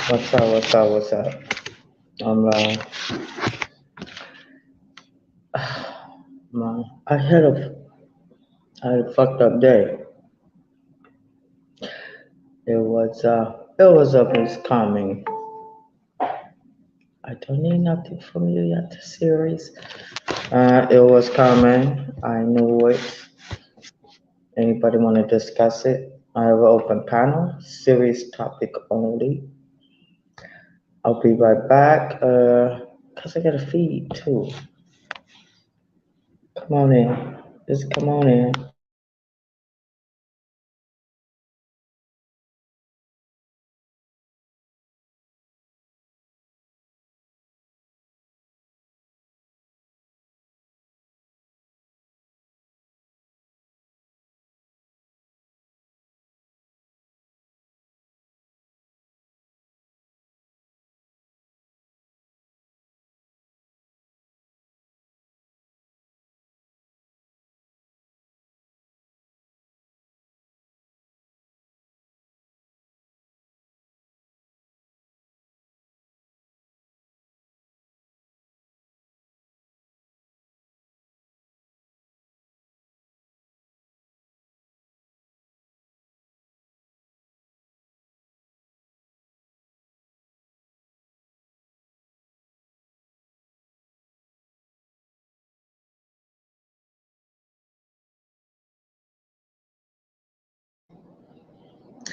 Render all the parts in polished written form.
What's up? What's up? What's up? I'm man, I had a fucked up day. It was up and coming. I don't need nothing from you yet. The series. It was coming. I knew it. Anybody want to discuss it? I have an open panel. Series topic only. I'll be right back. Cause I got a feed too. Come on in. Just come on in.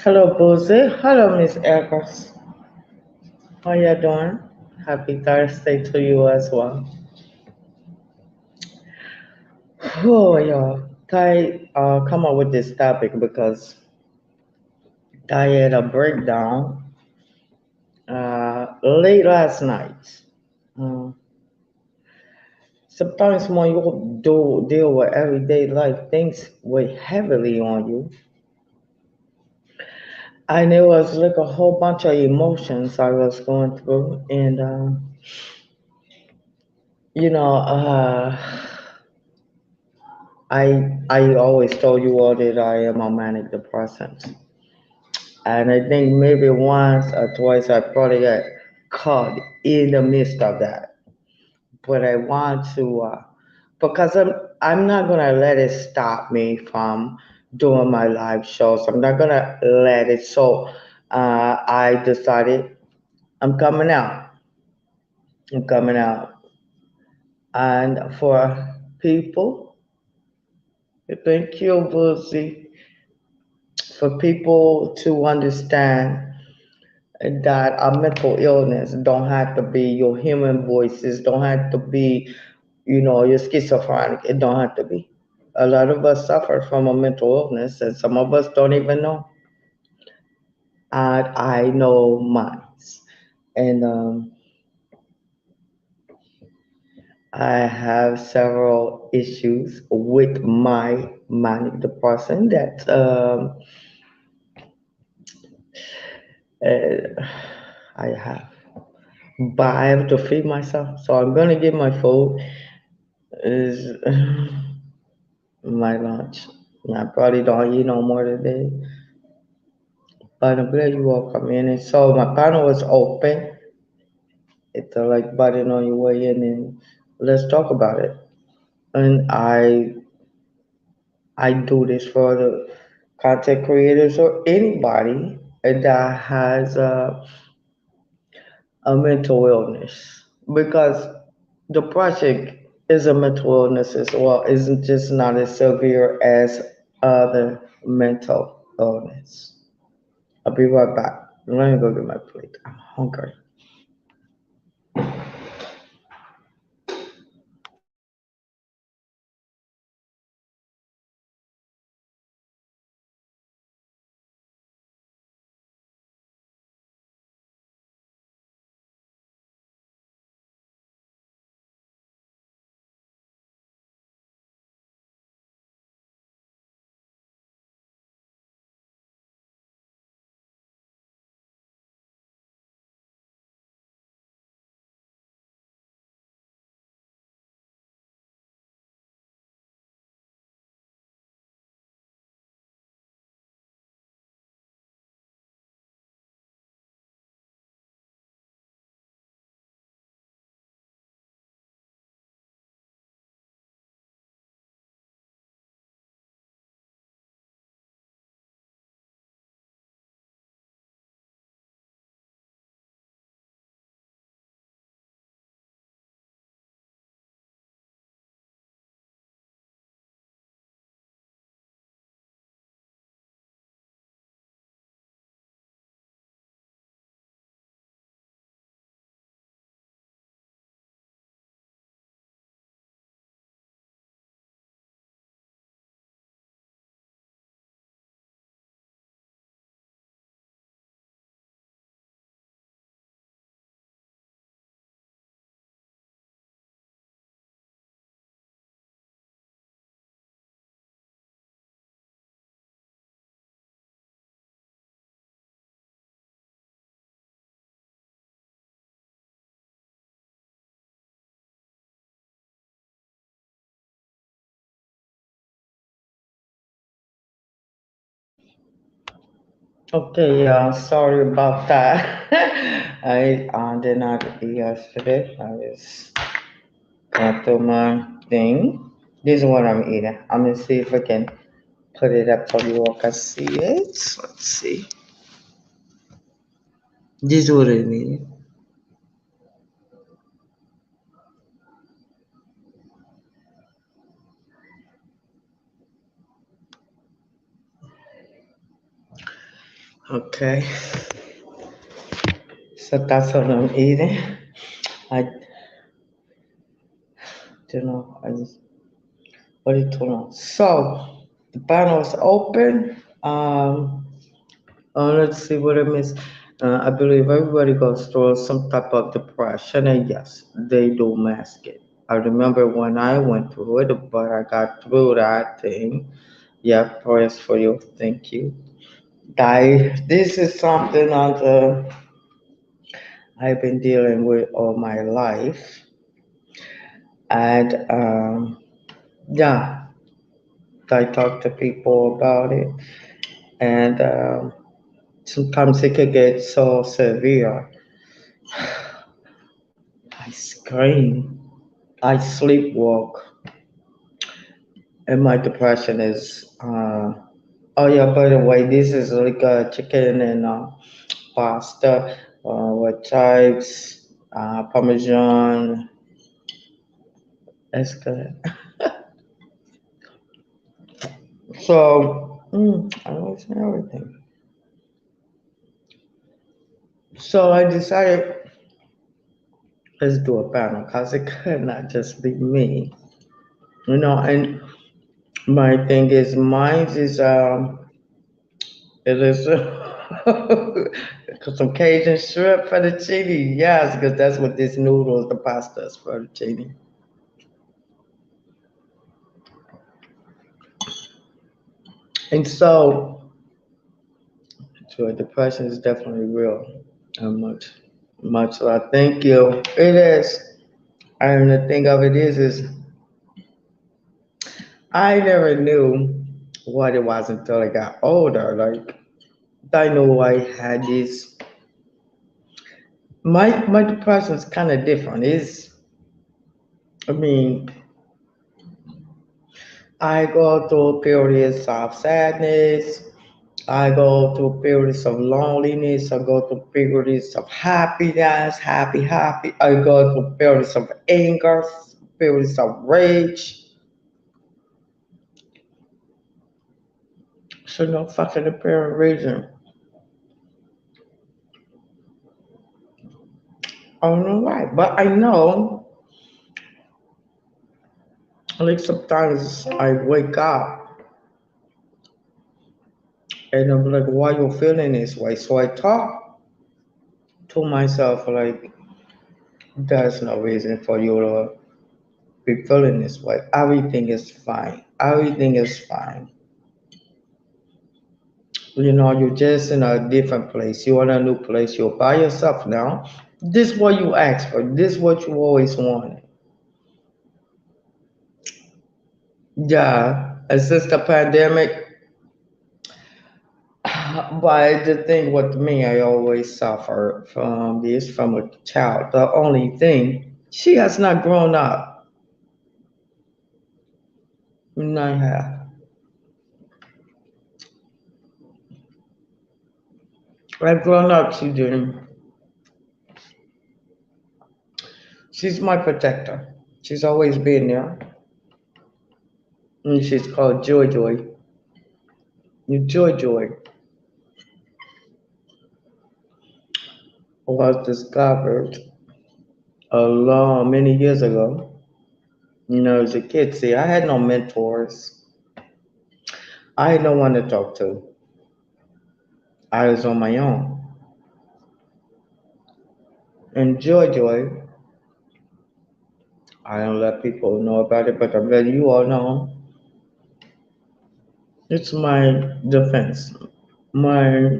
Hello, Boozy. Hello, Miss Eggers. How you doing? Happy Thursday to you as well. Oh, yeah. Come up with this topic because I had a breakdown late last night. Uh, Sometimes when you do deal with everyday life, things weigh heavily on you. And it was like a whole bunch of emotions I was going through. And, you know, I always told you all that I am a manic depressant. And I think maybe once or twice I probably got caught in the midst of that. But I want to, because I'm not gonna let it stop me from doing my live shows. I'm not gonna let it. So I decided I'm coming out. I'm coming out. And for people, thank you, Boozy, for people to understand that a mental illness don't have to be your human voices, don't have to be, you're schizophrenic. It don't have to be. A lot of us suffer from a mental illness, and some of us don't even know. And I know mine. And I have several issues with my manic depression that uh, I have. But I have to feed myself, so I'm gonna get my food. Is my lunch. I probably don't eat no more today, but I'm glad you all come in. And so my panel is open. It's a like button on your way in, and let's talk about it. And I do this for the content creators or anybody that has a mental illness because depression is a mental illness as well. Isn't just not as severe as other mental illness. I'll be right back. Let me go get my plate. I'm hungry. Okay, sorry about that. I did not eat yesterday. I was going through my thing. This is what I'm eating. I'm gonna see if I can put it up so you all can see it. Let's see. This is what I mean. Okay, so that's what I'm eating. I don't know. I just what it told on. So the panel is open. Let's see what I missed. I believe everybody goes through some type of depression, and yes, they do mask it. I remember when I went through it, but I got through that thing. Yeah, prayers for you. Thank you. This is something that I've been dealing with all my life, and yeah, I talk to people about it, and sometimes it could get so severe. I scream. I sleepwalk, and my depression is. Oh yeah, by the way, this is like chicken and pasta with chives, parmesan. That's good. So, I was everything. So I decided let's do a panel because it could not just be me, And my thing is, mine is it is some Cajun shrimp fettuccine. Yes, because that's what this noodles, the pasta is fettuccine. And so depression is definitely real. Much, much. Thank you. It is. And the thing of it is I never knew what it was until I got older. Like I know I had this. My depression is kind of different. I mean, I go through periods of sadness. I go through periods of loneliness. I go through periods of happiness, happy. I go through periods of anger, periods of rage. So no fucking apparent reason. I don't know why, but I know. Like sometimes I wake up and I'm like, why you feeling this way? So I talk to myself like, there's no reason for you to be feeling this way. Everything is fine. Everything is fine. You're just in a different place. You're in a new place. You're by yourself now. This is what you asked for. This is what you always wanted. Yeah, and since the pandemic, but the thing with me, I always suffer from this from a child. The only thing, she has not grown up. Not half. I've grown up, she didn't. She's my protector. She's always been there. And she's called Joy Joy. Joy Joy was discovered a long, many years ago. As a kid, see, I had no mentors. I had no one to talk to. I was on my own. And Joy Joy, I don't let people know about it, but I'm letting you all know. It's my defense, my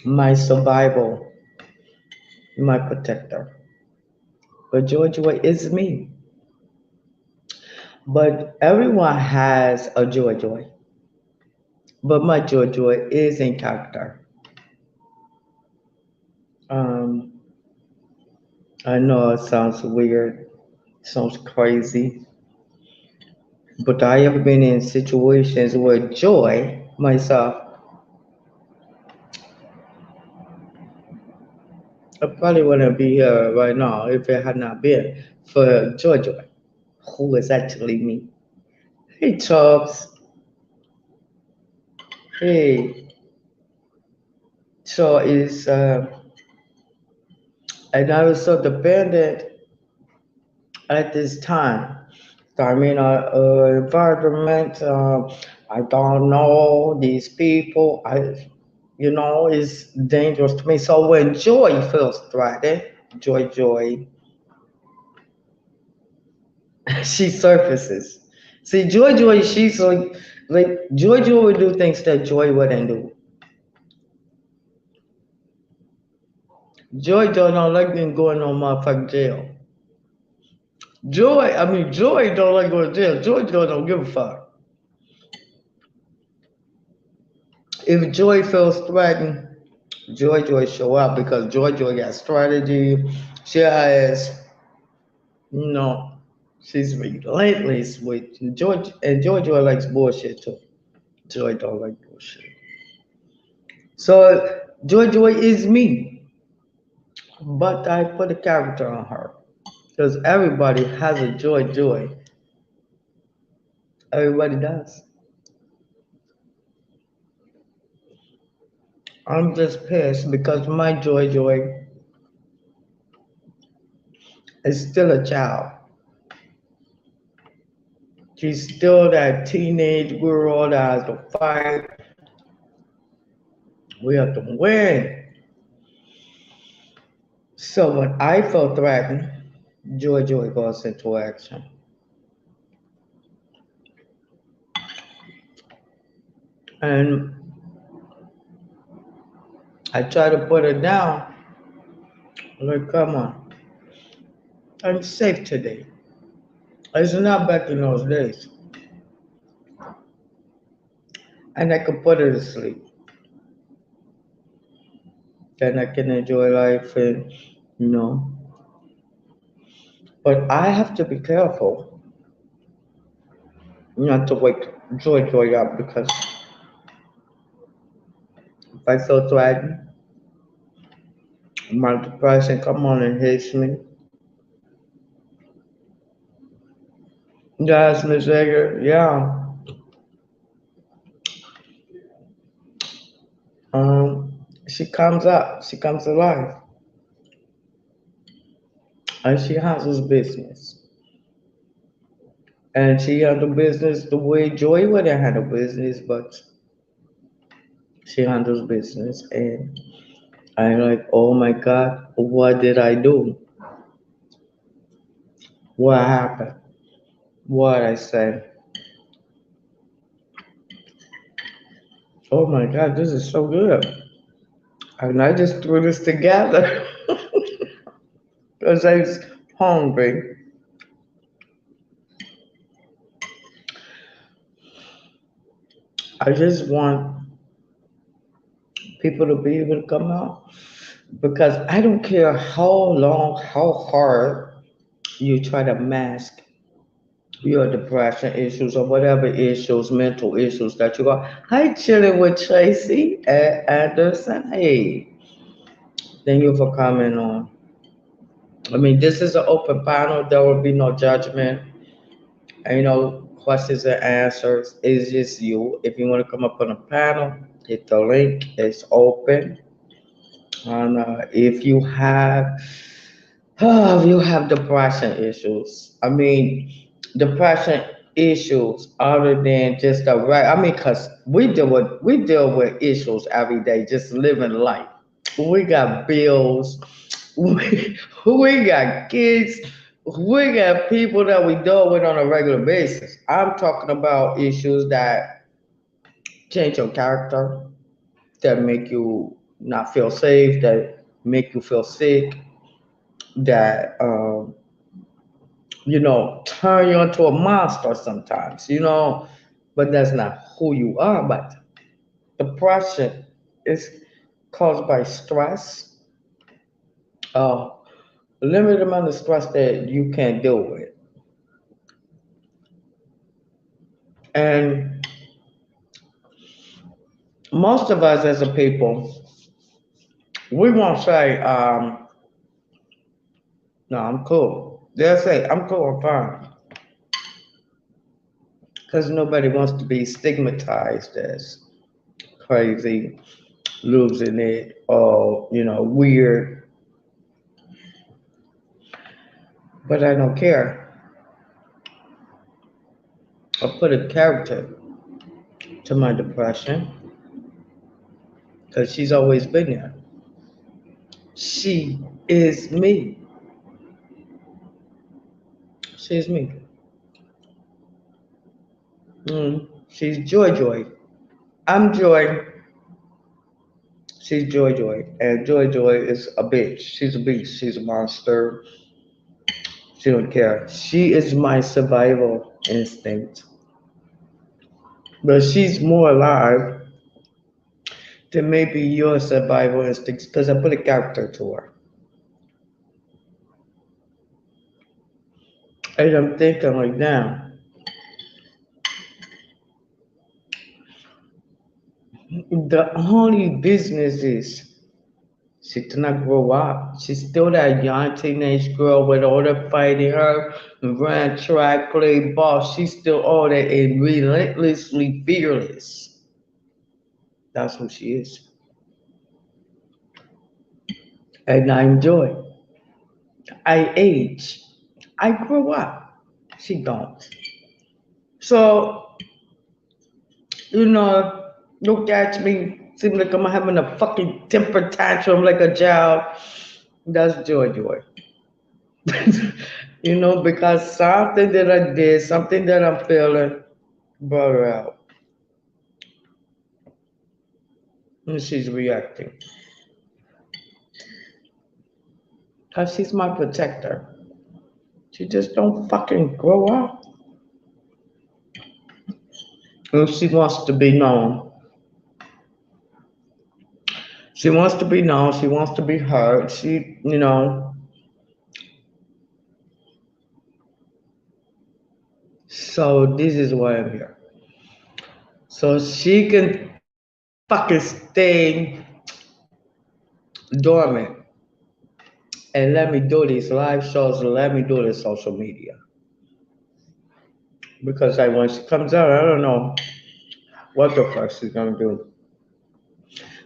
my survival, my protector. But Joy Joy is me. But everyone has a Joy Joy. but my joy is in character. Um, I know it sounds weird, sounds crazy, but I have been in situations where joy myself, I probably wouldn't be here right now if it had not been for Joy, who is actually me. Hey, Chubbs. Hey, so is and I was so dependent at this time. So I'm in a environment. I don't know these people. It's dangerous to me. So when joy feels threatened, joy, she surfaces. See, joy, she's like joy would do things that joy wouldn't do. Joy don't like being going on motherfucking jail. Joy don't like going to jail. Joy don't give a fuck. If Joy feels threatened, Joy show up because Joy got strategy. She has, you know, she's relentless with Joy, and Joy likes bullshit too. Joy don't like bullshit. So Joy is me, but I put a character on her because everybody has a Joy. Everybody does. I'm just pissed because my Joy is still a child. She's still that teenage girl that has to fight. We have to win. So when I feel threatened, Joy goes into action. And I try to put her down. Like, come on, I'm safe today. It's not back in those days. And I can put her to sleep. Then I can enjoy life and, you know. But I have to be careful not to wake Joy up because if I feel threatened, my depression come on and hits me. Yes, Miss Egger, yeah. She comes up, she comes alive, and she handles business. And she handles business the way Joy would have handled business, but she handles business. And I'm like, oh my God, what did I do? What happened? What I said? Oh my God, this is so good. And I just threw this together because I was hungry. I just want people to be able to come out because I don't care how long, how hard you try to mask your depression issues or whatever issues, mental issues that you got. Hi, chilling with Tracy Anderson. Hey, thank you for coming on. I mean, this is an open panel. There will be no judgment. And, questions and answers. It's just you. If you want to come up on a panel, hit the link. It's open. And if you have depression issues, I mean, depression issues other than just the right. I mean, cause we deal with issues every day, just living life. We got bills, we got kids, we got people that we deal with on a regular basis. I'm talking about issues that change your character, that make you not feel safe, that make you feel sick, that turn you into a monster sometimes, but that's not who you are. But Depression is caused by stress, uh, limited amount of stress that you can't deal with. And most of us as a people, we won't say, no, I'm cool. They'll say, I'm cool, I'm fine. Because nobody wants to be stigmatized as crazy, losing it, or, weird. But I don't care. I put a character to my depression because she's always been there. She is me. She's me. She's Joy Joy. I'm Joy. She's Joy Joy. And Joy Joy is a bitch. She's a beast. She's a monster. She don't care. She is my survival instinct. But she's more alive than maybe your survival instincts because I put a character to her. And I'm thinking like, damn, the only business is she did not grow up. She's still that young teenage girl with all the fighting her, ran track, played ball. She's still all that and relentlessly fearless. That's who she is. And I enjoy it. I age. I grew up. She don't. So, look at me. Seems like I'm having a fucking temper tantrum like a child. That's Joy Joy. Because something that I did, something that I'm feeling, brought her out. And she's reacting. Because she's my protector. She just don't fucking grow up. And she wants to be known. She wants to be known. She wants to be heard. So this is why I'm here. So she can fucking stay dormant and let me do these live shows and let me do the social media. Because when she comes out, I don't know what the fuck she's gonna do.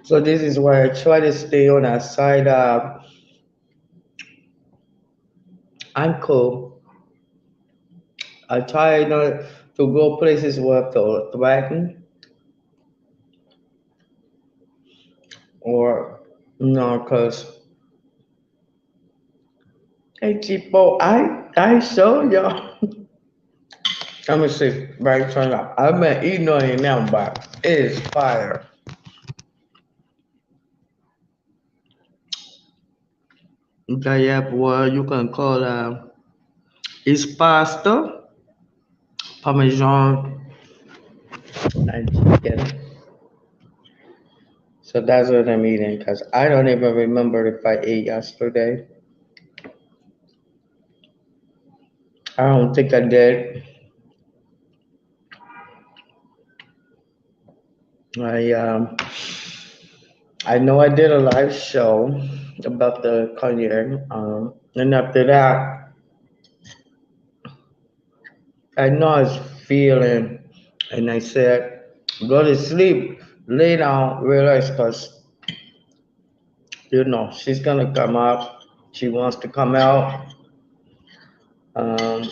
So this is why I try to stay on that side of I'm cool. I try not to go places where I feel threatened or cause hey people, I show y'all. Let me see, right turn up. I've been eating on it now, but it is fire. Okay, yeah, boy, you can call it's pasta, parmesan, and chicken. So that's what I'm eating because I don't even remember if I ate yesterday. I don't think I did. I um I know I did a live show about the cognac. And after that, I know I was feeling, and I said, go to sleep, lay down, relax, because she's gonna come up. She wants to come out. Um,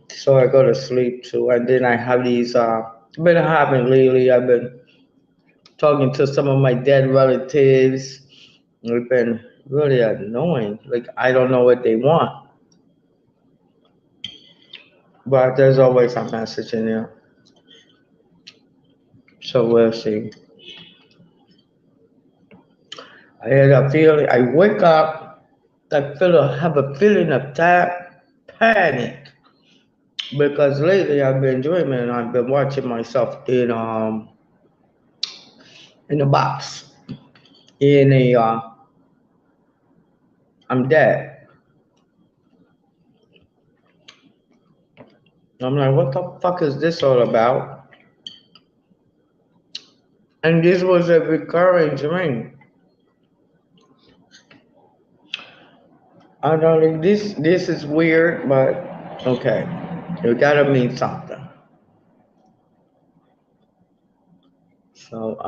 so I go to sleep too, and then I have these. Been happening lately. I've been talking to some of my dead relatives. It's been really annoying. Like I don't know what they want, but there's always a message in there. So we'll see. I had a feeling. I wake up. Have a feeling of panic because lately I've been dreaming and I've been watching myself in in a box. In a, I'm dead. I'm like, what the fuck is this all about? And this was a recurring dream. I don't think this is weird, but okay. It gotta mean something. So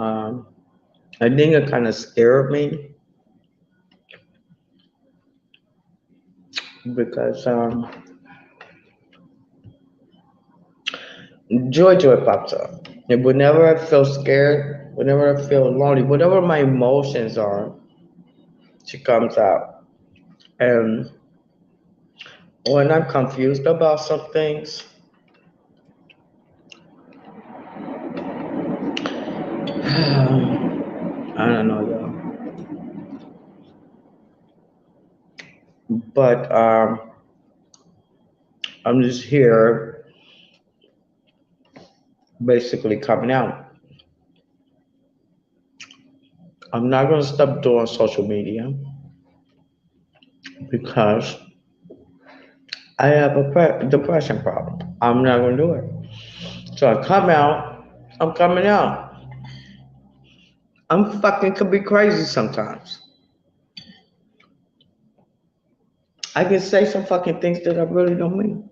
I think it kind of scared me because joy pops up. And whenever I feel scared, whenever I feel lonely, whatever my emotions are, she comes out. And when I'm confused about some things, I don't know, y'all. But I'm just here basically coming out. I'm not going to stop doing social media because I have a depression problem. I'm not going to do it. So I come out, I'm coming out. I'm fucking could be crazy sometimes. I can say some fucking things that I really don't mean.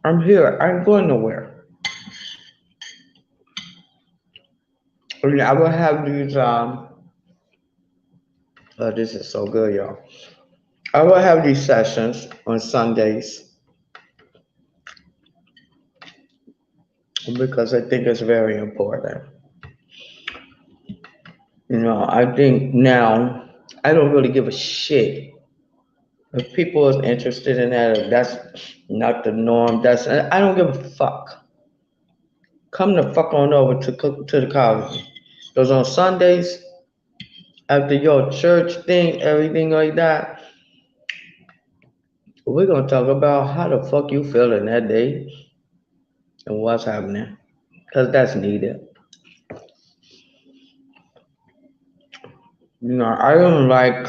I'm here. I ain't going nowhere. I mean, I will have these. Oh, this is so good, y'all. I will have these sessions on Sundays because I think it's very important. I think now I don't really give a shit if people is interested in that. If that's not the norm. I don't give a fuck. Come the fuck on over to the college. Because on Sundays, after your church thing, everything like that, we're gonna talk about how the fuck you feeling that day and what's happening. Because that's needed. I don't like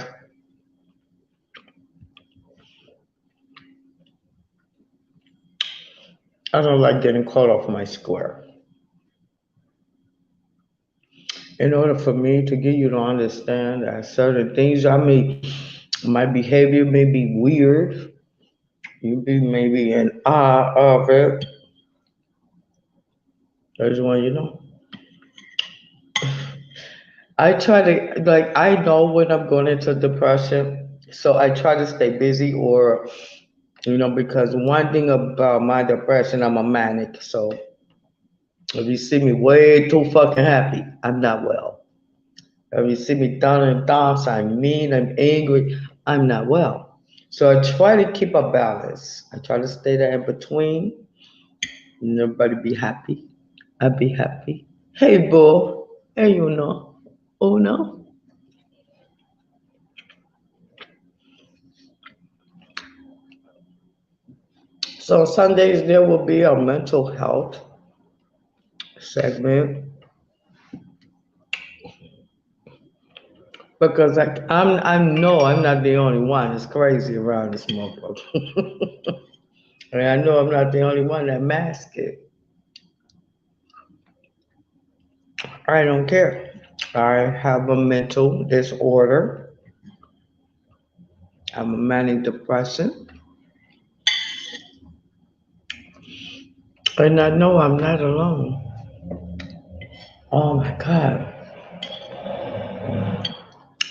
getting caught off my square. In order for me to get you to understand that certain things my behavior may be weird, you be maybe in awe of it. I just want you to know. I try to I know when I'm going into depression, so I try to stay busy or because one thing about my depression, I'm a manic. So if you see me way too fucking happy, I'm not well. If you see me down in thoughts, I'm mean, I'm angry, I'm not well. So I try to keep a balance. I try to stay there in between. And everybody be happy. I be happy. Hey, boo. Hey, Oh, no. So Sundays there will be a mental health segment because I'm not the only one. It's crazy around this motherfucker. And I know I'm not the only one that mask it. I don't care. I have a mental disorder. I'm a manic depression. And I know I'm not alone. Oh my God.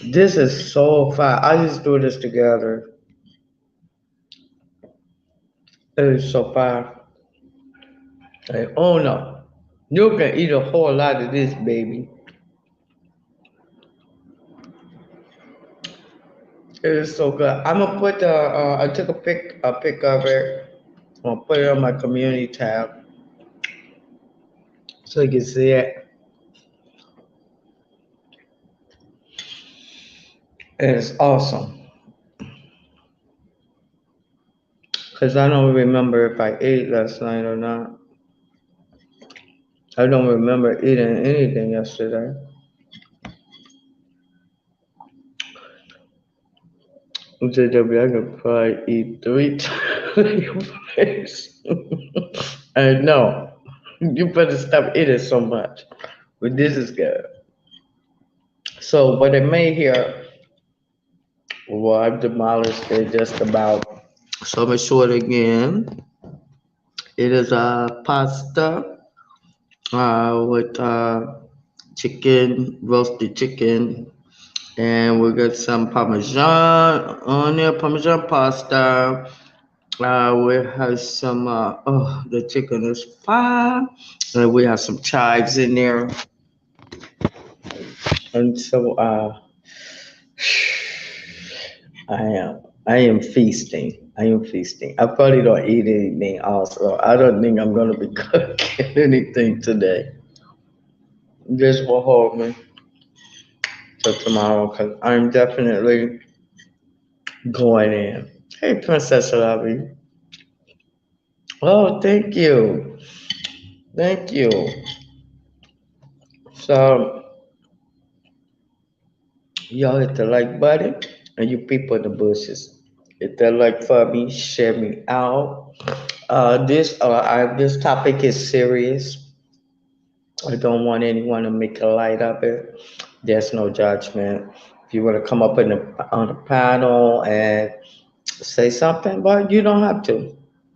This is so fun. I just do this together. It is so fun. Like, oh no. You can eat a whole lot of this, baby. It is so good. I'm gonna put the. I took a pic of it. I'm gonna put it on my community tab so you can see it. It's awesome because I don't remember if I ate last night or not. I don't remember eating anything yesterday. JW, I could probably eat 3 times. I know. You better stop eating so much. But this is good. So what I made here, well, I've demolished it just about. So I'm gonna show it again. It is a pasta with chicken, roasted chicken, and we got some parmesan on there, parmesan pasta. We have some, oh, the chicken is fine. And we have some chives in there. And so, I am feasting. I am feasting. I probably don't eat anything also. I don't think I'm gonna be cooking anything today. This will hold me till tomorrow because I'm definitely going in. Hey, Princess Lovey. Oh, thank you. Thank you. So, y'all hit the like button and you people in the bushes. Hit that like for me, share me out. This topic is serious. I don't want anyone to make a light of it. There's no judgment. If you want to come up on the panel and say something, but you don't have to.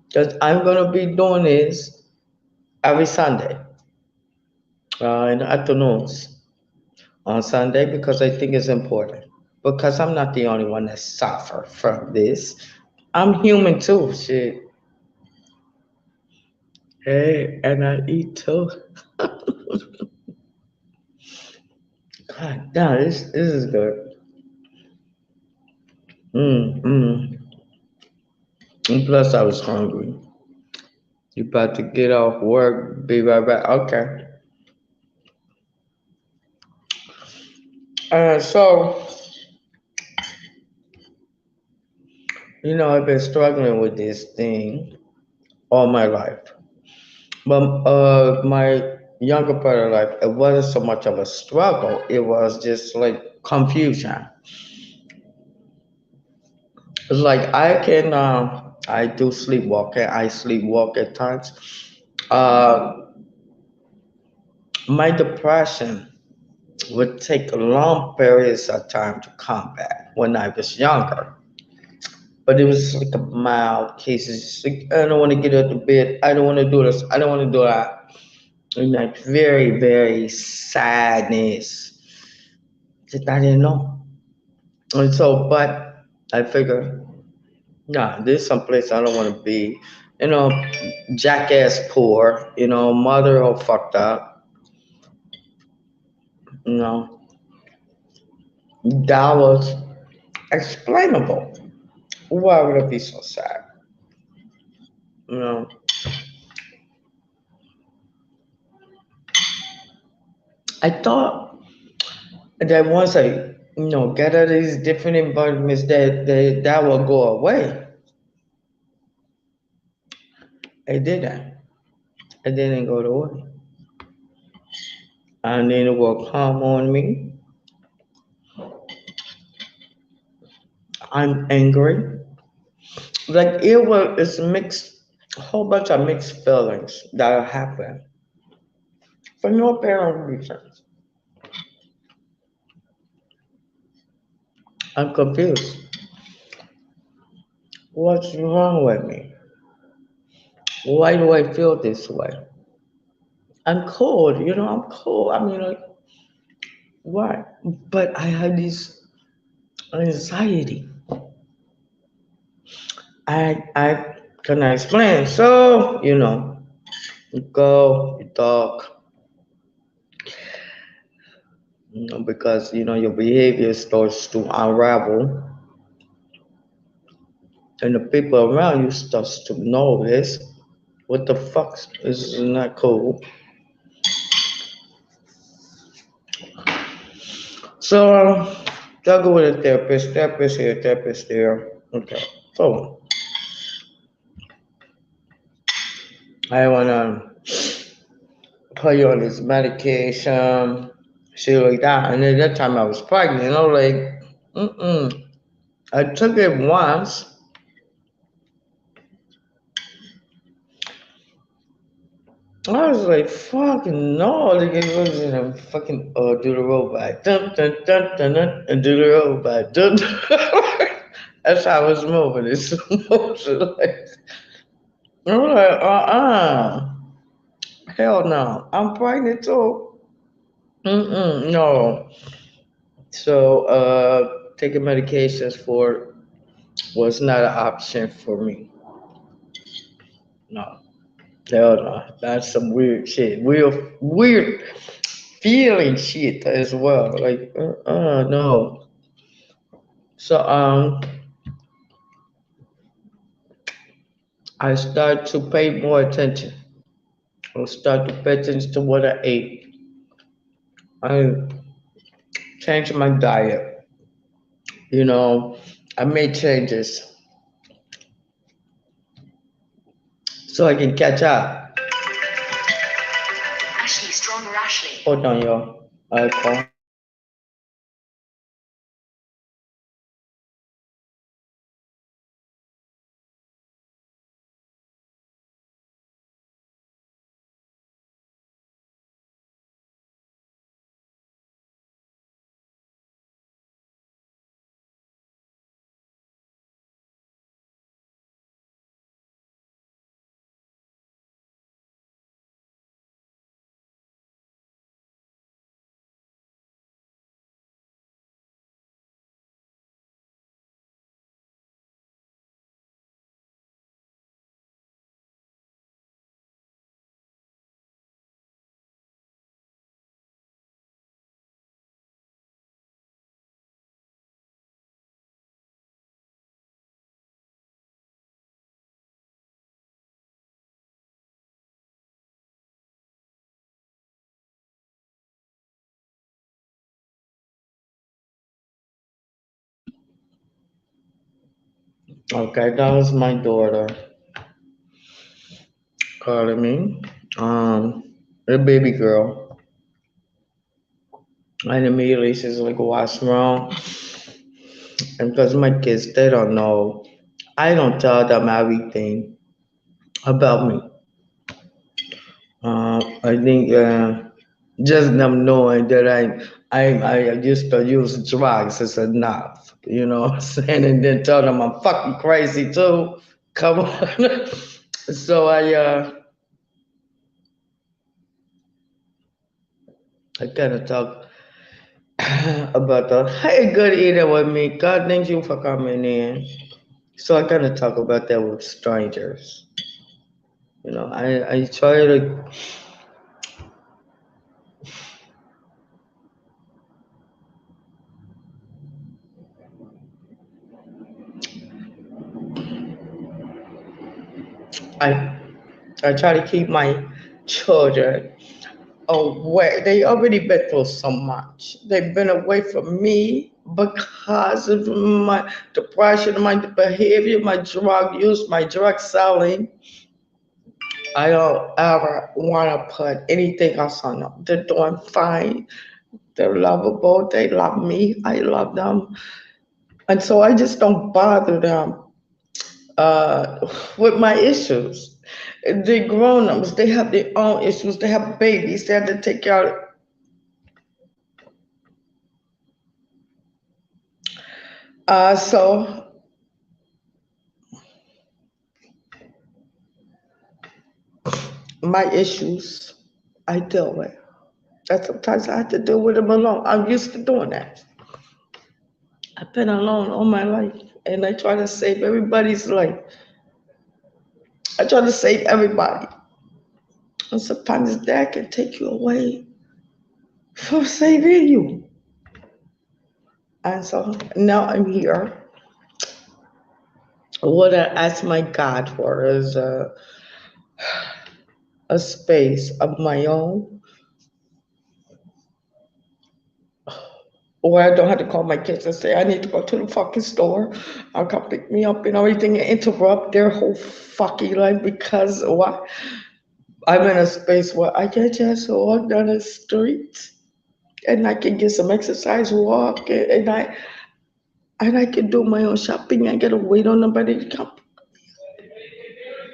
Because I'm going to be doing this every Sunday in the afternoons on Sunday because I think it's important. Because I'm not the only one that suffer from this. I'm human too, shit. Hey, and I eat too. God damn, this is good. Mm. And plus, I was hungry. You about to get off work? Be right back. Okay. So I've been struggling with this thing all my life. But my younger part of life, it wasn't so much of a struggle. It was just like confusion. It's like I do sleepwalking. I sleepwalk at times. Uh, my depression would take long periods of time to combat when I was younger. But it was like a mild case. It's like, I don't want to get out of bed. I don't want to do this. I don't want to do that. And like very, very sadness that I didn't know. And so, but I figured, nah, this someplace I don't want to be. You know, jackass poor, mother all fucked up, you know. That was explainable. Why would it be so sad? You know, I thought that once I, get out of these different environments that will go away. I didn't. I didn't go away. And then it will come on me. I'm angry. Like it's mixed, a whole bunch of mixed feelings that happen for no apparent reasons. I'm confused. What's wrong with me? Why do I feel this way? I'm cold, I'm cold. I mean, like, why? But I had this anxiety. I can I explain? So, you go, you talk, because your behavior starts to unravel, and the people around you starts to notice what the fuck is not cool. So, y'all go with a therapist here, therapist there. Okay. So, I wanna put you on this medication, shit like that. And at that time I was pregnant, and I was like, I took it once. I was like, fucking no, like it was in a fucking do the robot. Dun dun dun dun dun and do the robot. Dun, dun. That's how I was moving. It's motion like I'm like, hell no. I'm pregnant too. No. So taking medications for was not an option for me. No. Hell no. That's some weird shit. Weird feeling shit as well. Like, no. So I start to pay more attention. I start to pay attention to what I ate. I changed my diet. You know, I made changes so I can catch up. Ashley, stronger Ashley. Hold on, y'all. I call. Okay, that was my daughter calling me. A baby girl. And immediately she's like, what's wrong? And because my kids, they don't know. I don't tell them everything about me. I think just them knowing that I used to use drugs is enough. You know what I'm saying? And then tell them I'm fucking crazy too. Come on. So I kind of talk about the hey, good eating with me. God, thank you for coming in. So I kind of talk about that with strangers. You know, I try to I I try to keep my children away. They already been through so much. They've been away from me because of my depression, my behavior, my drug use, my drug selling. I don't ever want to put anything else on them. They're doing fine. They're lovable. They love me. I love them. And so I just don't bother them with my issues. They're grown-ups. They have their own issues. They have babies. They have to take care of. So my issues I deal with. And sometimes I have to deal with them alone. I'm used to doing that. I've been alone all my life, and I try to save everybody's life. I try to save everybody. And sometimes that can take you away from saving you. And so now I'm here. What I ask my God for is a space of my own where I don't have to call my kids and say, I need to go to the fucking store. I'll come pick me up and everything and interrupt their whole fucking life because why? I'm in a space where I can just walk down the street and I can get some exercise, walk, and I can do my own shopping. I gotta wait on nobody to come.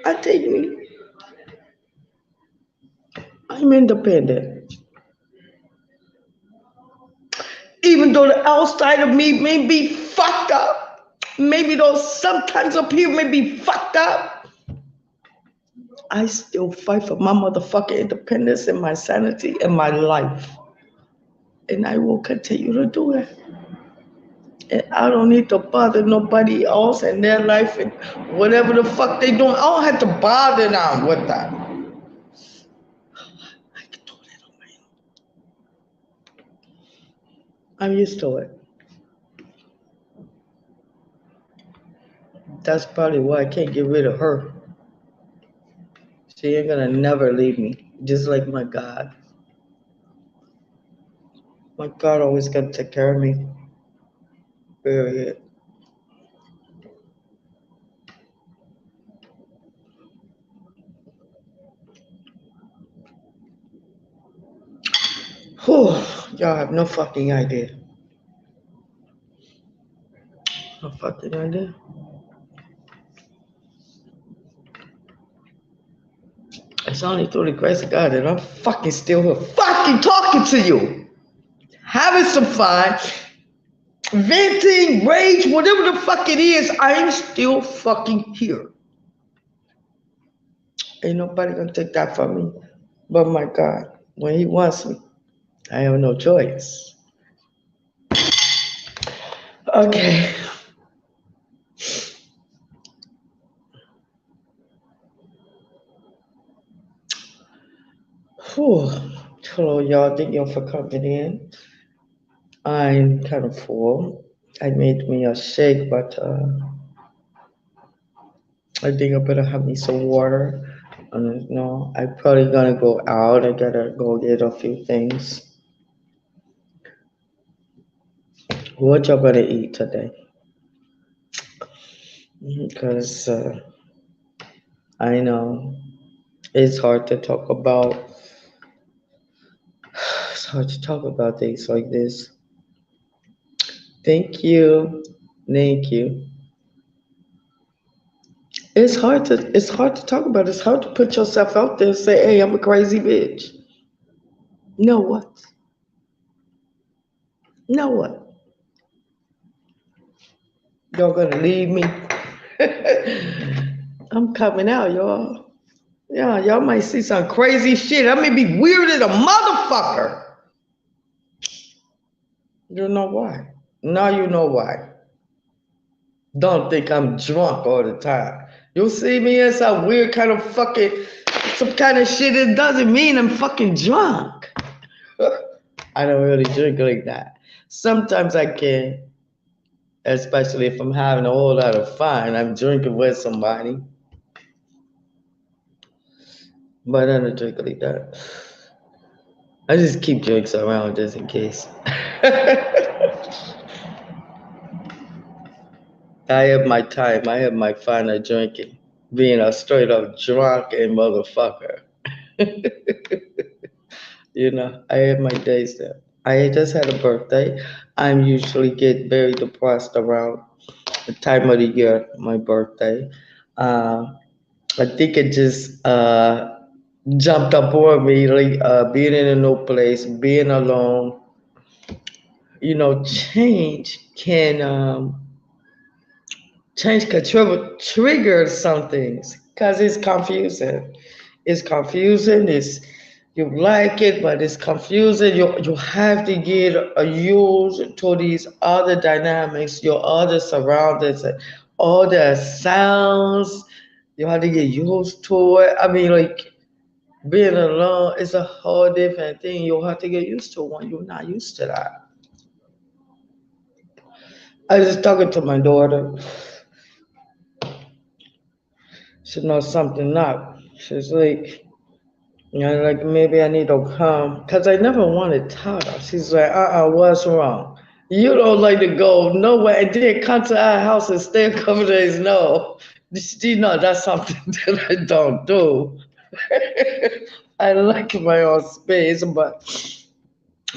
I take me. I'm independent. Even though the outside of me may be fucked up, maybe those sometimes up here may be fucked up, I still fight for my motherfucking independence and my sanity and my life. And I will continue to do it. And I don't need to bother nobody else in their life and whatever the fuck they doing. I don't have to bother them with that. I can do that on my own. I'm used to it. That's probably why I can't get rid of her. She ain't gonna never leave me. Just like my God. My God always gonna take care of me. Period. Whew, y'all have no fucking idea. No fucking idea. It's only through the grace of God that I'm fucking still here, fucking talking to you, having some fun, venting, rage, whatever the fuck it is. I'm still fucking here. Ain't nobody gonna take that from me, but my God, when He wants me, I have no choice. Okay. Whew. Hello, y'all. Thank you for coming in. I'm kind of full. I made me a shake, but I think I better have me some water. No, I'm probably gonna go out. I gotta go get a few things. What y'all gonna eat today? Because I know it's hard to talk about. It's hard to talk about things like this. Thank you. Thank you. It's hard to talk about. It's hard to put yourself out there and say, hey, I'm a crazy bitch. Know what? Know what? Y'all gonna leave me? I'm coming out, y'all. Yeah, y'all might see some crazy shit. I may be weird as a motherfucker. You know why? Now you know why. Don't think I'm drunk all the time. You'll see me in some weird kind of fucking, some kind of shit. It doesn't mean I'm fucking drunk. I don't really drink like that. Sometimes I can, especially if I'm having a whole lot of fun. I'm drinking with somebody. But I don't drink like that. I just keep drinks around just in case. I have my time. I have my fun of drinking. Being a straight up drunk and motherfucker. You know, I have my days there. I just had a birthday. I'm usually get very depressed around the time of the year, my birthday. Uh, I think it just jumped up on me, like being in a new place, being alone. You know, change can trigger some things because it's confusing. It's confusing. It's you like it, but it's confusing. You have to get used to these other dynamics, your other surroundings, and all the sounds. You have to get used to it. I mean, like being alone is a whole different thing. You have to get used to when you're not used to that. I was just talking to my daughter. She knows something up. She's like, you know, like maybe I need to come. Because I never wanted to tell her. She's like, what's wrong? You don't like to go nowhere and then come to our house and stay a couple days. No. She know that's something that I don't do. I like my own space, but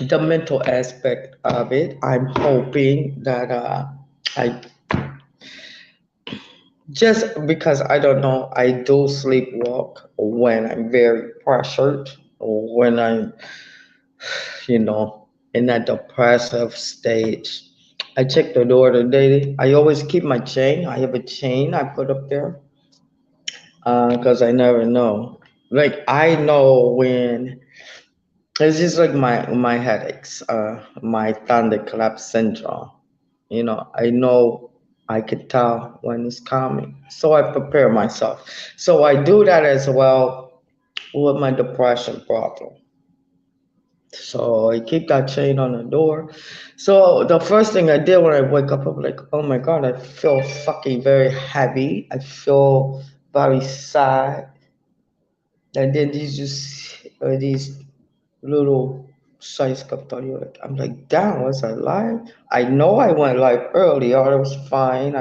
the mental aspect of it, I'm hoping that I just because I don't know, I do sleepwalk when I'm very pressured or when I'm, you know, in that depressive stage. I check the door today. I always keep my chain. I have a chain I put up there because I never know. Like I know when it's just like my headaches, my thunderclap syndrome. You know, I know I could tell when it's coming, so I prepare myself. So I do that as well with my depression problem. So I keep that chain on the door. So the first thing I did when I wake up, I'm like, oh my God, I feel fucking very heavy. I feel very sad. And then these little size kaptariot. I'm like, damn, was I live? I know I went live earlier. I was fine.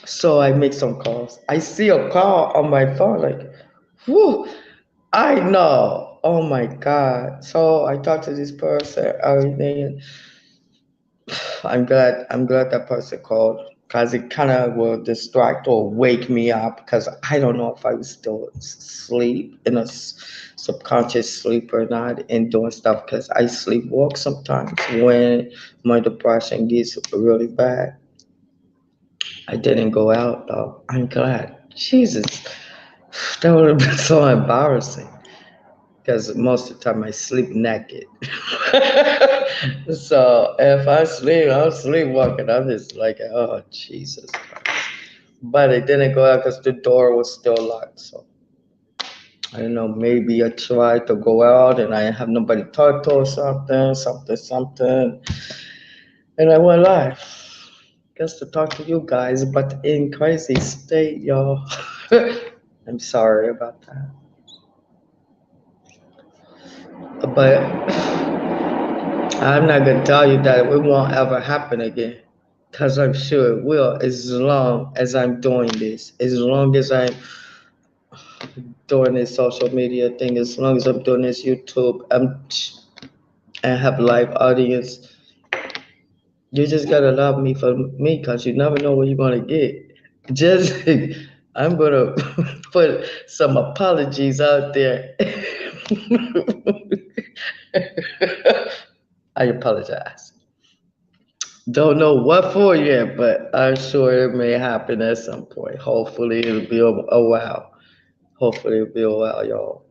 So I make some calls. I see a call on my phone, like, whew, I know. Oh my God. So I talked to this person, everything. I'm glad that person called because it kind of will distract or wake me up because I don't know if I was still asleep in a subconscious sleep or not and doing stuff because I sleepwalk sometimes when my depression gets really bad. I didn't go out though. I'm glad. Jesus, that would have been so embarrassing because most of the time I sleep naked. So if I sleep, I'm sleepwalking. I'm just like, oh Jesus Christ. But I didn't go out because the door was still locked. So I don't know. Maybe I tried to go out and I have nobody to talk to or something, and I went live. Just to talk to you guys, but in crazy state, y'all. I'm sorry about that. But I'm not gonna tell you that it won't ever happen again. Cause I'm sure it will as long as I'm doing this. As long as I'm doing this social media thing, as long as I'm doing this YouTube and have live audience. You just gotta love me for me cause you never know what you're gonna get. Just I'm gonna put some apologies out there. I apologize. Don't know what for yet, but I'm sure it may happen at some point. Hopefully it'll be a while. Hopefully it'll be a while, y'all.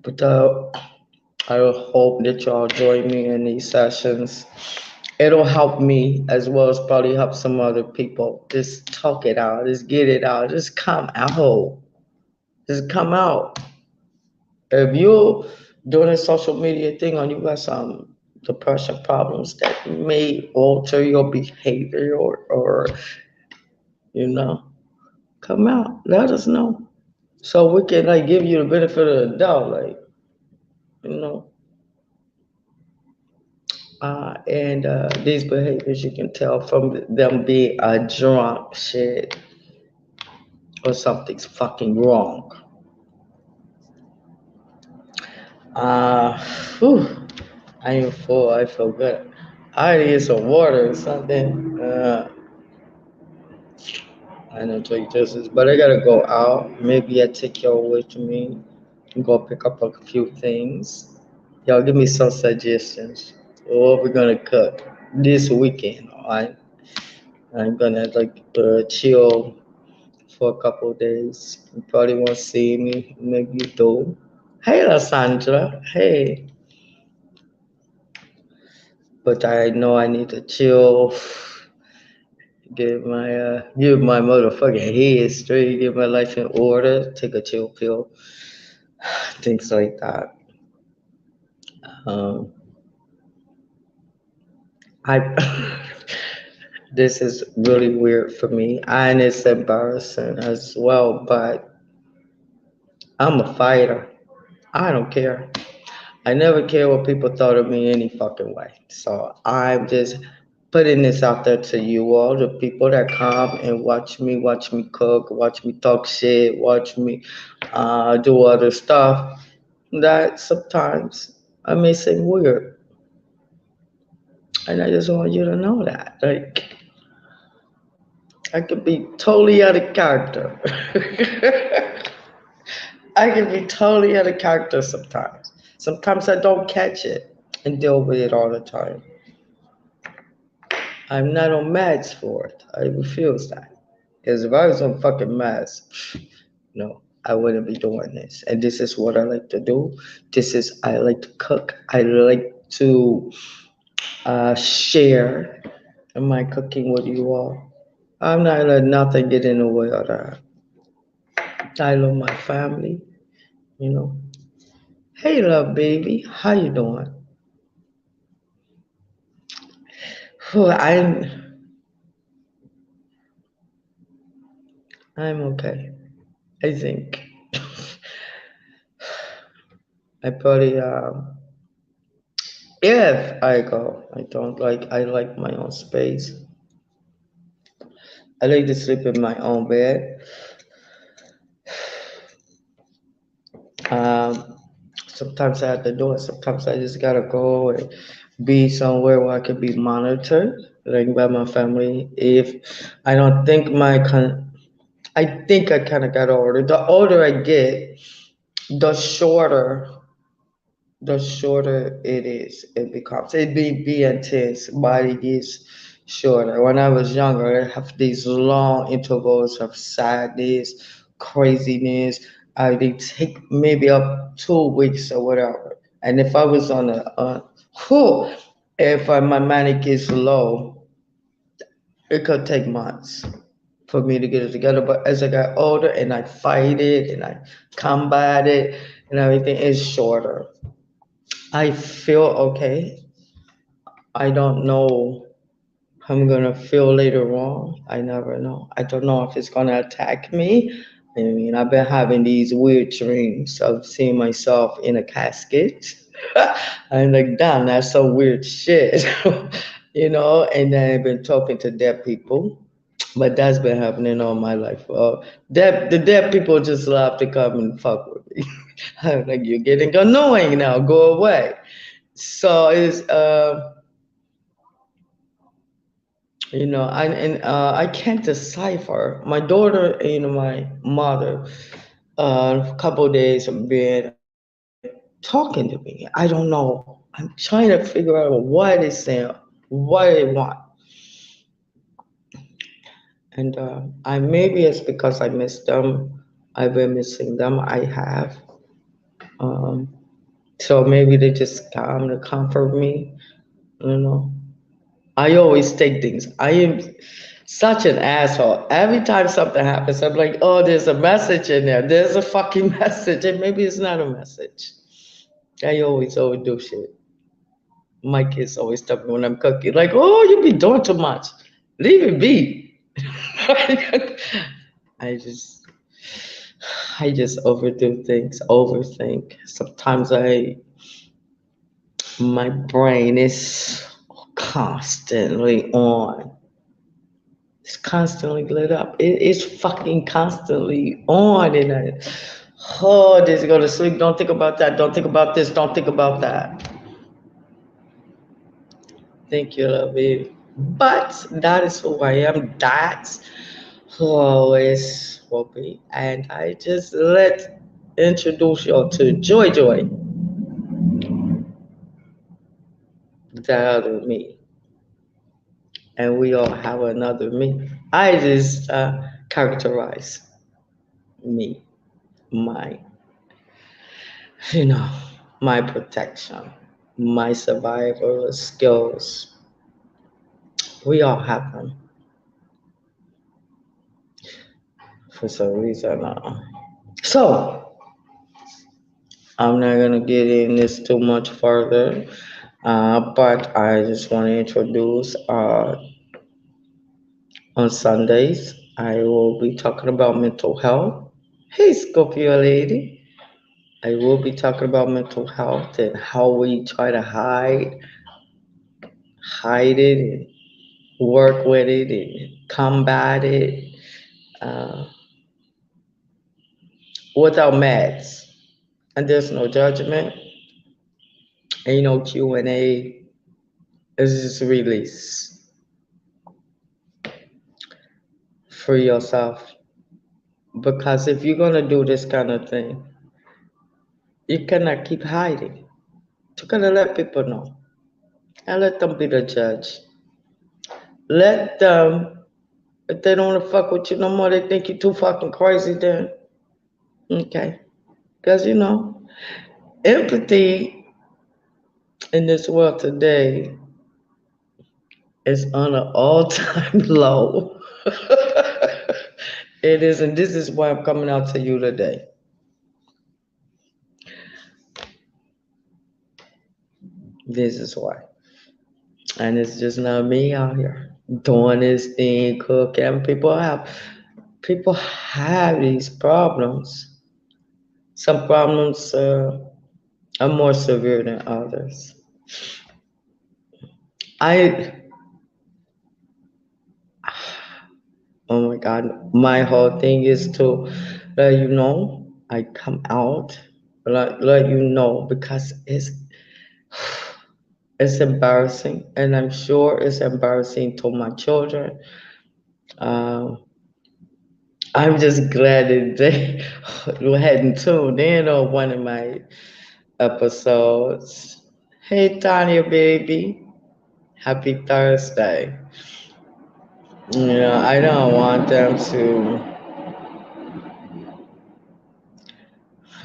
But I hope that y'all join me in these sessions. It'll help me as well as probably help some other people. Just talk it out. Just get it out. Just come out. Just come out. If you're doing a social media thing and you got some depression problems that may alter your behavior or you know, come out. Let us know. So we can like give you the benefit of the doubt, like, you know. And these behaviors you can tell from them being a drunk shit or something's fucking wrong. Uh, whew, I am full. I feel good. I need some water or something. I know drink juices, but I gotta go out. Maybe I take y'all with me and go pick up a few things. Y'all give me some suggestions. What we're gonna cook this weekend, alright? I'm gonna like chill for a couple of days. You probably won't see me. Maybe you do. Hey, Lysandra. Hey. But I know I need to chill, give my motherfucking head straight, get my life in order, take a chill pill, things like that. Um, I this is really weird for me, and it's embarrassing as well. But I'm a fighter. I don't care. I never care what people thought of me any fucking way. So I'm just putting this out there to you all, the people that come and watch me cook, watch me talk shit, watch me do other stuff. That sometimes I may seem weird, and I just want you to know that, like, I could be totally out of character. I can be totally out of character sometimes. Sometimes I don't catch it and deal with it all the time. I'm not on meds for it. I refuse that. Because if I was on fucking meds, no, I wouldn't be doing this. And this is what I like to do. I like to cook. I like to share my cooking with you all. I'm not letting nothing get in the way of that. I love my family, you know. Hey, love baby, how you doing? Oh, I'm okay. I think I probably if I go, I like my own space. I like to sleep in my own bed. Um, Sometimes I have to do it. Sometimes I just gotta go and be somewhere where I can be monitored, like by my family. If I don't think I think I kind of got older. The older I get, the shorter it is. It becomes. Be intense, but it is shorter. When I was younger, I have these long intervals of sadness, craziness. They take maybe up 2 weeks or whatever. And if I was on whew, if my manic is low, it could take months for me to get it together. But as I got older and I fight it and I combat it and everything, it's shorter. I feel okay. I don't know how I'm gonna feel later on. I never know. I don't know if it's gonna attack me. I mean, I've been having these weird dreams of seeing myself in a casket. I'm like, damn, that's some weird shit, And then I've been talking to dead people, but that's been happening all my life. The dead people just love to come and fuck with me. I'm like, you're getting annoying now. Go away. So it's I can't decipher. My daughter and my mother, a couple of days have been talking to me. I don't know. I'm trying to figure out what they saying, what they want, and I maybe it's because I miss them. I've been missing them. I have. Um, so maybe they just come to comfort me. You know. I always take things. I am such an asshole. Every time something happens, I'm like, oh, there's a message in there. There's a fucking message. And maybe it's not a message. I always overdo shit. My kids always tell me when I'm cooking, like, oh, you be doing too much. Leave it be. I just I just overdo things, overthink. Sometimes my brain is constantly on. It's constantly lit up. It is fucking constantly on. And oh, this go to sleep. Don't think about that. Don't think about this. Don't think about that. Thank you, love you. But that is who I am. That's who I always will be. And I just introduce you to Joy Joy, the other me. And we all have another me. I just characterize me, my you know, my protection, my survival skills. We all have them for some reason. So I'm not gonna get in this too much further, but I just want to introduce on Sundays I will be talking about mental health. Hey, Scorpio lady. I will be talking about mental health and how we try to hide it work with it and combat it uh, without meds. And there's no judgment, ain't no Q&A. It's just release. Free yourself. Because if you're gonna do this kind of thing, you cannot keep hiding. You gotta let people know. And let them be the judge. Let them, if they don't wanna fuck with you no more, they think you too fucking crazy then. Okay. Because empathy in this world today is on an all-time low. It is, and this is why I'm coming out to you today. This is why. And it's just not me out here doing this thing, cooking. People have these problems. Some problems are more severe than others. I, oh my God, my whole thing is to let you know I come out, let you know because it's embarrassing, and I'm sure it's embarrassing to my children. Um, I'm just glad that they hadn't tuned in on one of my episodes. Hey, Tanya, baby. Happy Thursday. I don't want them to,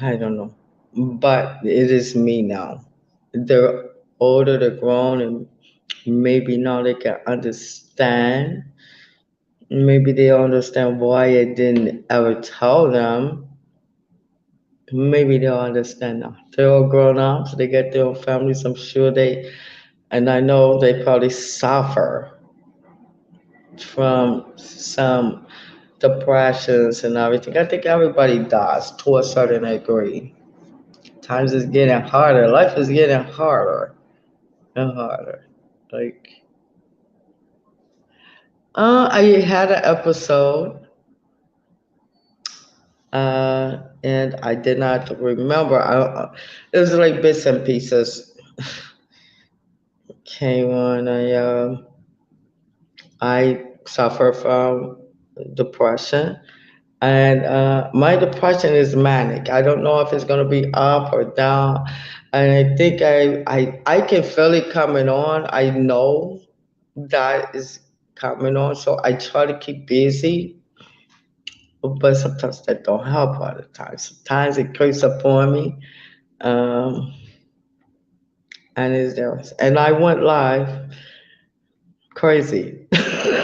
I don't know, but it is me now. They're older, they're grown, and maybe now they can understand. Maybe they understand why I didn't ever tell them. Maybe they'll understand now. They're all grown ups, they get their own families. I'm sure and I know they probably suffer from some depressions and everything. I think everybody does to a certain degree. Times is getting harder. Life is getting harder and harder. Like, I had an episode, and I did not remember. It was like bits and pieces came on. I suffer from depression, and my depression is manic. I don't know if it's gonna be up or down, and I think I can feel it coming on. I know that is coming on, so I try to keep busy, but sometimes that don't help all the time. Sometimes it creeps upon me, um, and it's there. And I went live, crazy.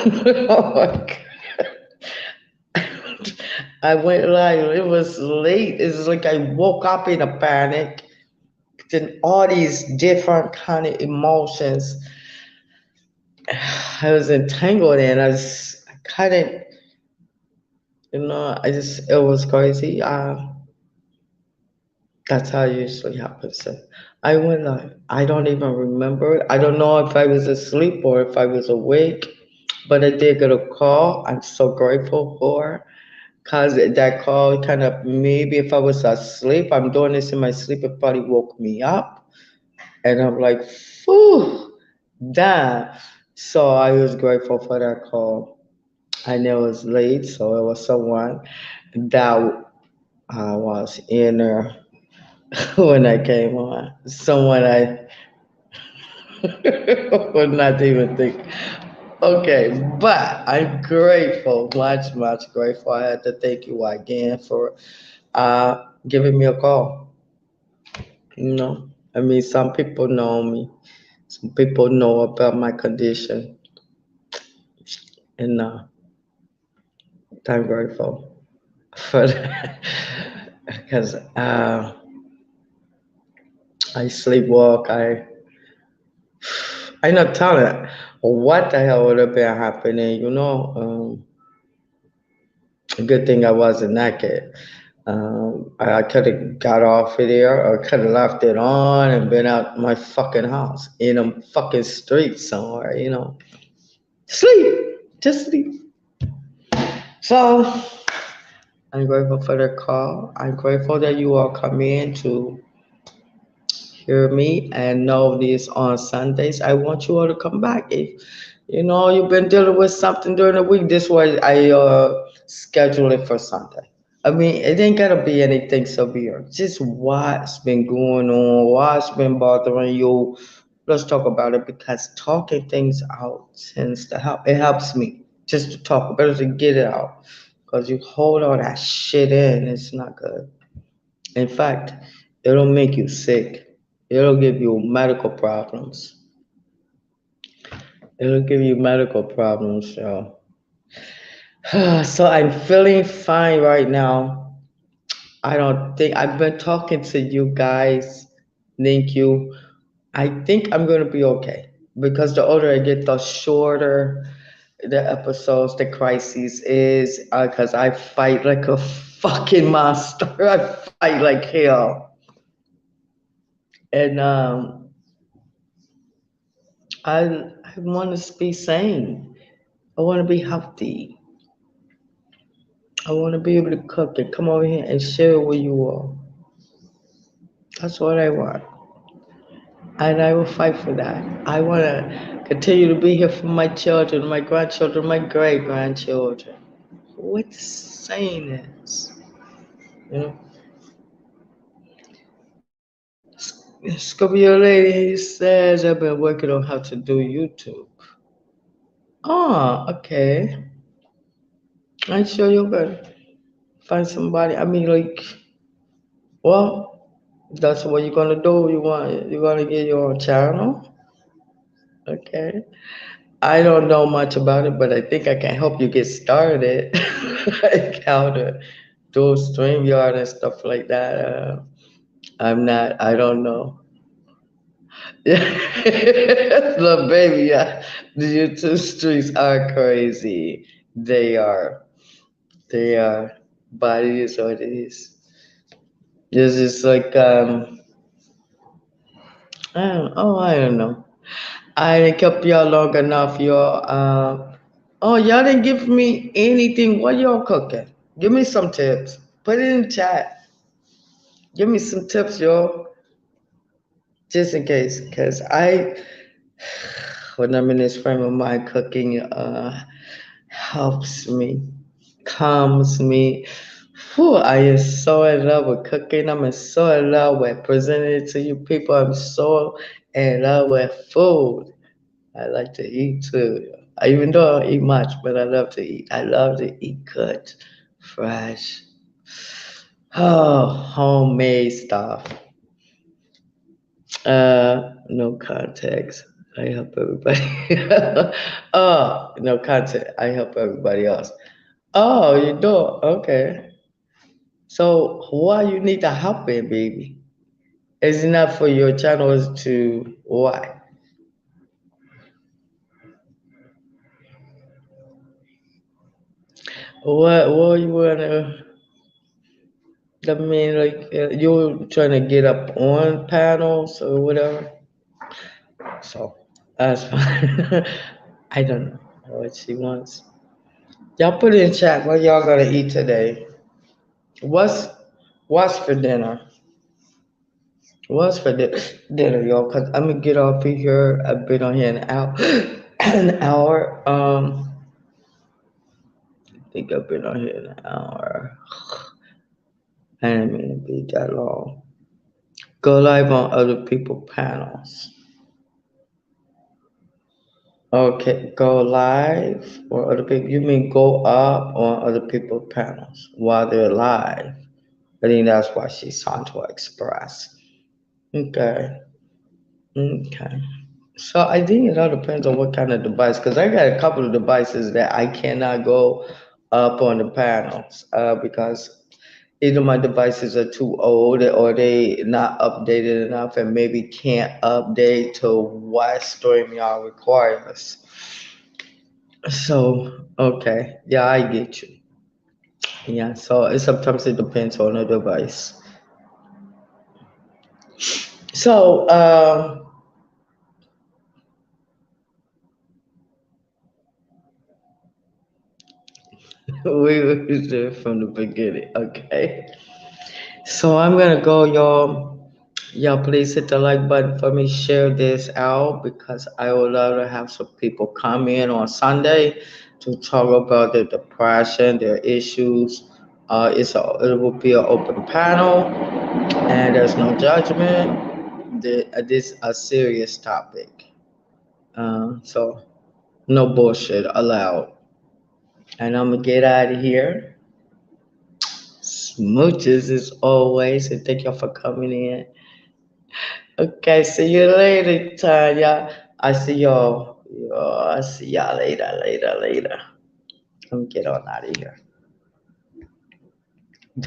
Oh my God. I went live. It was late. It's like I woke up in a panic. Then all these different kind of emotions I was entangled in. I couldn't, it was crazy. That's how it usually happens. So I went live. I don't even remember. I don't know if I was asleep or if I was awake, but I did get a call. I'm so grateful for. Cause that call kind of, maybe if I was asleep, I'm doing this in my sleep, it probably woke me up. And I'm like, phew, damn. So I was grateful for that call. I know it was late, so it was someone that was in there when I came on. Someone I would not even think. Okay, but I'm grateful, much, much grateful. I had to thank you again for giving me a call. I mean, some people know me. Some people know about my condition, and I'm grateful for that because I sleepwalk. I'm not telling what the hell would have been happening. A good thing I wasn't naked. I could have got off of there or could have left it on and been out my fucking house in a fucking street somewhere. Sleep. Just sleep. So I'm grateful for the call. I'm grateful that you all come in to hear me and know this on Sundays. I want you all to come back. If you know you've been dealing with something during the week, this way I schedule it for Sunday. I mean, it ain't gotta be anything severe. Just what's been going on, what's been bothering you. Let's talk about it because talking things out tends to help. It helps me just to talk, better to get it out. Because you hold all that shit in, it's not good. In fact, it'll make you sick. It'll give you medical problems. It'll give you medical problems, so. So I'm feeling fine right now. I don't think I've been talking to you guys. Thank you. I think I'm gonna be okay because the older I get, the shorter the episodes, the crises is. Because I fight like a fucking monster. I fight like hell, and I want to be sane. I want to be healthy. I want to be able to cook and come over here and share with you all. That's what I want. And I will fight for that. I want to continue to be here for my children, my grandchildren, my great grandchildren. What saneness, you know? Scorpio lady says I've been working on how to do YouTube. Oh, okay. I'm sure you're gonna find somebody. I mean, like, well, that's what you're gonna do. You're gonna get your own channel. Okay. I don't know much about it, but I think I can help you get started. Like how to do StreamYard and stuff like that. I don't know. Yeah. Look, baby, yeah, the YouTube streets are crazy. They are. They are. But it is what it is. This is like, I don't know. I didn't keep y'all long enough, y'all. Oh, y'all didn't give me anything. What y'all cooking? Give me some tips. Put it in chat. Give me some tips, y'all. Just in case, because when I'm in this frame of mind, cooking helps me, calms me. Whew, I am so in love with cooking. I'm so in love with presenting it to you people. I'm so in love with food. I like to eat too. Even though I don't eat much, but I love to eat. I love to eat good, fresh, homemade stuff. No context. I help everybody. Oh, no content. I help everybody else. Oh, you do? Okay. So why you need the help in, baby? It's not for your channels to why? What you wanna? I mean, like you're trying to get up on panels or whatever. So that's fine. I don't know what she wants. Y'all put it in chat what y'all gonna eat today. What's what's for dinner? What's for dinner, y'all? Cause I'm gonna get off of here. I've been on here an hour. An hour. I think I've been on here an hour. I didn't mean to be that long. Go live on other people panels. Okay, go live or other people. You mean go up on other people's panels while they're live? I think that's why she's trying to express. Okay, okay. So I think it all depends on what kind of device, because I got a couple of devices that I cannot go up on the panels because either my devices are too old or they not updated enough and maybe can't update to what StreamYard requires. So, okay. Yeah, I get you. Yeah, so sometimes it depends on the device. So, We will do it from the beginning. Okay. So I'm gonna go, y'all. Y'all, please hit the like button for me. Share this out because I would love to have some people come in on Sunday to talk about their depression, their issues. It will be an open panel, and there's no judgment. This is a serious topic, so no bullshit allowed. And I'm gonna get out of here. Smooches as always, and thank y'all for coming in. Okay, see you later, Tanya. I see y'all. I see y'all later. Let me get on out of here.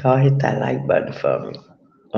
Y'all hit that like button for me.